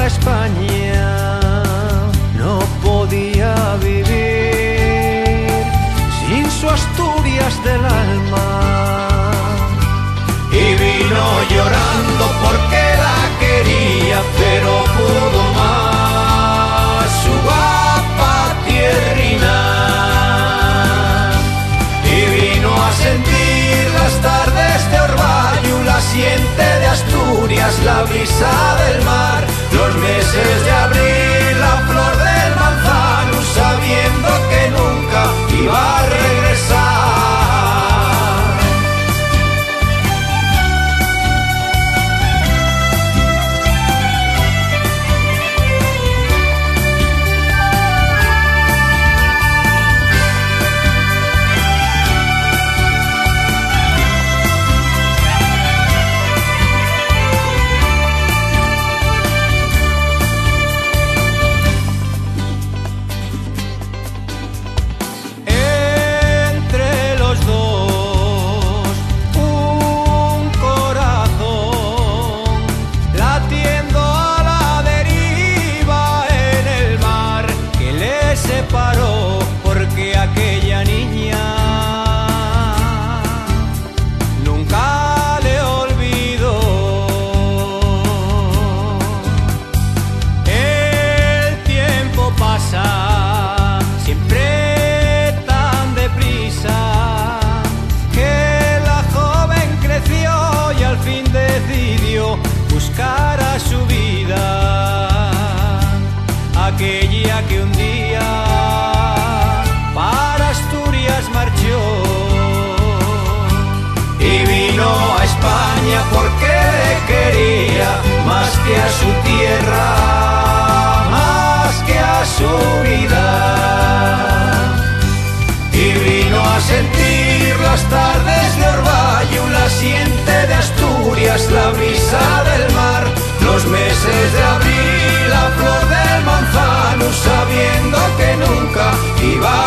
para España, no podía vivir sin su Asturias del alma. Y vino llorando porque la quería, pero pudo más su guapa tierrina. Y vino a sentir las tardes de Orvallo, la siente de Asturias, la brisa del mar, los meses de abril, la flor del manzano, sabiendo que nunca iba a regresar. Porque aquella niña nunca le olvidó. El tiempo pasa siempre tan deprisa, que la joven creció y al fin decidió buscar a su vida, aquella que un día para Asturias marchó. Y vino a España porque le quería más que a su tierra, más que a su vida. Y vino a sentir las tardes de Orvallo, la siente de Asturias, la brisa del mar, los meses de abril, la flor del manzano, sabiendo que nunca iba